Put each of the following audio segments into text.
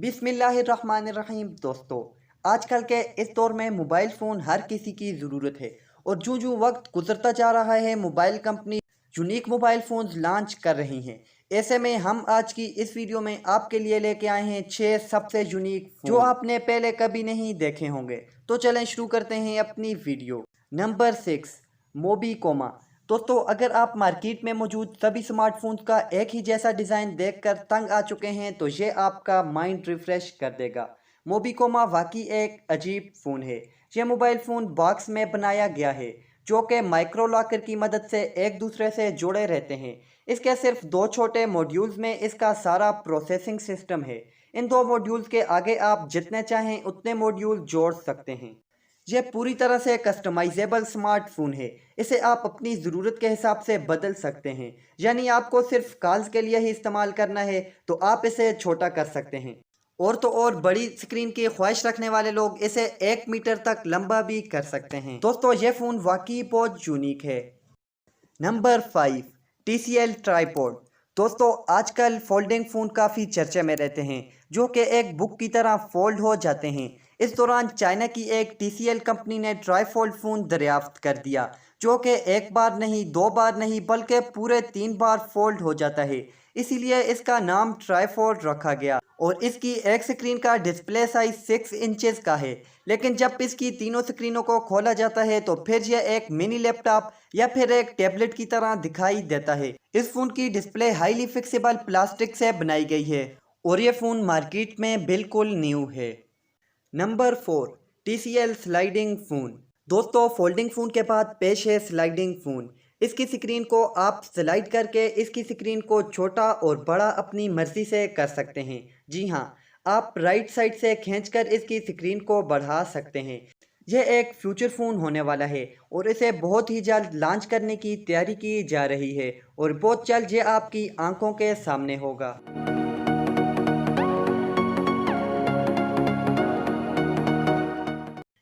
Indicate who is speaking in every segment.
Speaker 1: बिस्मिल्लाहिर्रहमानिर्रहीम। दोस्तों, आजकल के इस दौर में मोबाइल फ़ोन हर किसी की ज़रूरत है और जो जो वक्त गुजरता जा रहा है mobile company unique mobile phones launch कर रही हैं। ऐसे में हम आज की इस वीडियो में आपके लिए लेके आए हैं 6 सबसे यूनिक जो आपने पहले कभी नहीं देखे होंगे। तो चलें शुरू करते हैं अपनी वीडियो। नंबर 6, मोबीकोमा। दोस्तों, अगर आप मार्केट में मौजूद सभी स्मार्टफोन्स का एक ही जैसा डिज़ाइन देखकर तंग आ चुके हैं तो ये आपका माइंड रिफ्रेश कर देगा। मोबीकोमा वाकई एक अजीब फ़ोन है। ये मोबाइल फ़ोन बॉक्स में बनाया गया है जो कि माइक्रो लॉकर की मदद से एक दूसरे से जुड़े रहते हैं। इसके सिर्फ 2 छोटे मॉड्यूल्स में इसका सारा प्रोसेसिंग सिस्टम है। इन 2 मॉड्यूल्स के आगे आप जितने चाहें उतने मॉड्यूल जोड़ सकते हैं। यह पूरी तरह से कस्टमाइजेबल स्मार्टफोन है। इसे आप अपनी ज़रूरत के हिसाब से बदल सकते हैं। यानी आपको सिर्फ कॉल्स के लिए ही इस्तेमाल करना है तो आप इसे छोटा कर सकते हैं। और तो और बड़ी स्क्रीन की ख्वाहिश रखने वाले लोग इसे 1 मीटर तक लंबा भी कर सकते हैं। दोस्तों, यह फ़ोन वाकई बहुत यूनिक है। Number 5, TCL tripod. दोस्तों, आजकल फोल्डिंग फ़ोन काफ़ी चर्चे में रहते हैं जो कि एक बुक की तरह फोल्ड हो जाते हैं। इस दौरान चाइना की एक TCL कंपनी ने ट्राईफोल्ड फ़ोन दरियाफ्त कर दिया जो कि एक बार नहीं, 2 बार नहीं बल्कि पूरे 3 बार फोल्ड हो जाता है। इसीलिए इसका नाम ट्राईफोल्ड रखा गया और इसकी एक स्क्रीन का डिस्प्ले साइज 6 इंचेस का है। लेकिन जब इसकी तीनों स्क्रीनों को खोला जाता है तो फिर यह एक मिनी लैपटॉप या फिर एक टैबलेट की तरह दिखाई देता है। इस फ़ोन की डिस्प्ले हाईली फिक्सेबल प्लास्टिक से बनाई गई है और यह फ़ोन मार्केट में बिल्कुल न्यू है। Number 4, TCL sliding phone. दोस्तों, फोल्डिंग फ़ोन के बाद पेश है स्लाइडिंग फ़ोन। इसकी स्क्रीन को आप स्लाइड करके इसकी स्क्रीन को छोटा और बड़ा अपनी मर्ज़ी से कर सकते हैं। जी हाँ, आप राइट साइड से खींचकर इसकी स्क्रीन को बढ़ा सकते हैं। यह एक फ्यूचर फ़ोन होने वाला है और इसे बहुत ही जल्द लॉन्च करने की तैयारी की जा रही है और बहुत जल्द ये आपकी आंखों के सामने होगा।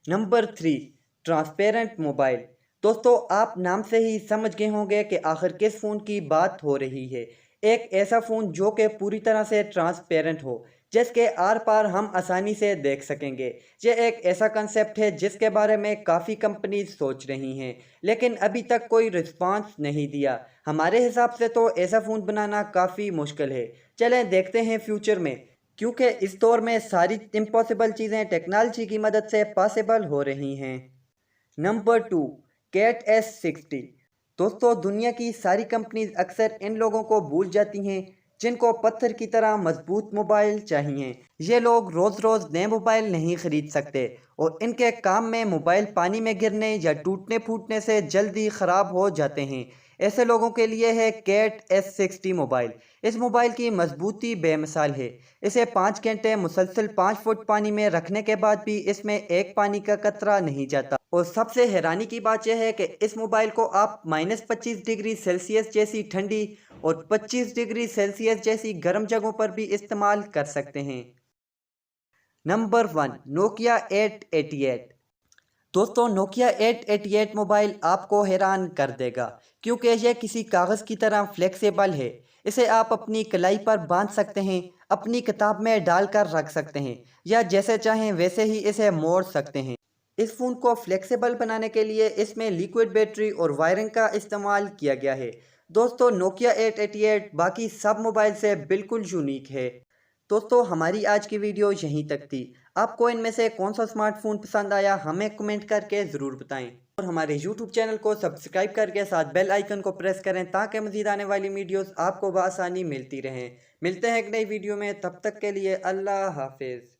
Speaker 1: Number 3, transparent mobile. दोस्तों, आप नाम से ही समझ गए होंगे कि आखिर किस फ़ोन की बात हो रही है। एक ऐसा फ़ोन जो कि पूरी तरह से ट्रांसपेरेंट हो, जिसके आर पार हम आसानी से देख सकेंगे। यह एक ऐसा कंसेप्ट है जिसके बारे में काफ़ी कंपनीज सोच रही हैं लेकिन अभी तक कोई रिस्पांस नहीं दिया। हमारे हिसाब से तो ऐसा फ़ोन बनाना काफ़ी मुश्किल है। चलें देखते हैं फ्यूचर में, क्योंकि इस दौर में सारी इम्पॉसिबल चीज़ें टेक्नोलॉजी की मदद से पॉसिबल हो रही हैं। Number 2, cat S60। दोस्तों, दुनिया की सारी कंपनीज अक्सर इन लोगों को भूल जाती हैं जिनको पत्थर की तरह मजबूत मोबाइल चाहिए। ये लोग रोज़ रोज़ नए मोबाइल नहीं ख़रीद सकते और इनके काम में मोबाइल पानी में गिरने या टूटने फूटने से जल्दी ख़राब हो जाते हैं। ऐसे लोगों के लिए है कैट S60 मोबाइल। इस मोबाइल की मजबूती बेमिसाल है। इसे 5 घंटे मुसलसल 5 फुट पानी में रखने के बाद भी इसमें एक पानी का कतरा नहीं जाता। और सबसे हैरानी की बात यह है कि इस मोबाइल को आप -25 डिग्री सेल्सियस जैसी ठंडी और 25 डिग्री सेल्सियस जैसी गर्म जगहों पर भी इस्तेमाल कर सकते हैं। Number 1, Nokia 888। दोस्तों, नोकिया 888 मोबाइल आपको हैरान कर देगा क्योंकि यह किसी कागज़ की तरह फ्लेक्सिबल है। इसे आप अपनी कलाई पर बांध सकते हैं, अपनी किताब में डालकर रख सकते हैं या जैसे चाहें वैसे ही इसे मोड़ सकते हैं। इस फ़ोन को फ्लेक्सिबल बनाने के लिए इसमें लिक्विड बैटरी और वायरिंग का इस्तेमाल किया गया है। दोस्तों, नोकिया 888 बाकी सब मोबाइल से बिल्कुल यूनिक है। दोस्तों, हमारी आज की वीडियो यहीं तक थी। आपको इनमें से कौन सा स्मार्टफोन पसंद आया हमें कमेंट करके ज़रूर बताएं और हमारे YouTube चैनल को सब्सक्राइब करके साथ बेल आइकन को प्रेस करें ताकि मज़ीद आने वाली वीडियोस आपको बआसानी मिलती रहें। मिलते हैं एक नई वीडियो में, तब तक के लिए अल्लाह हाफिज़।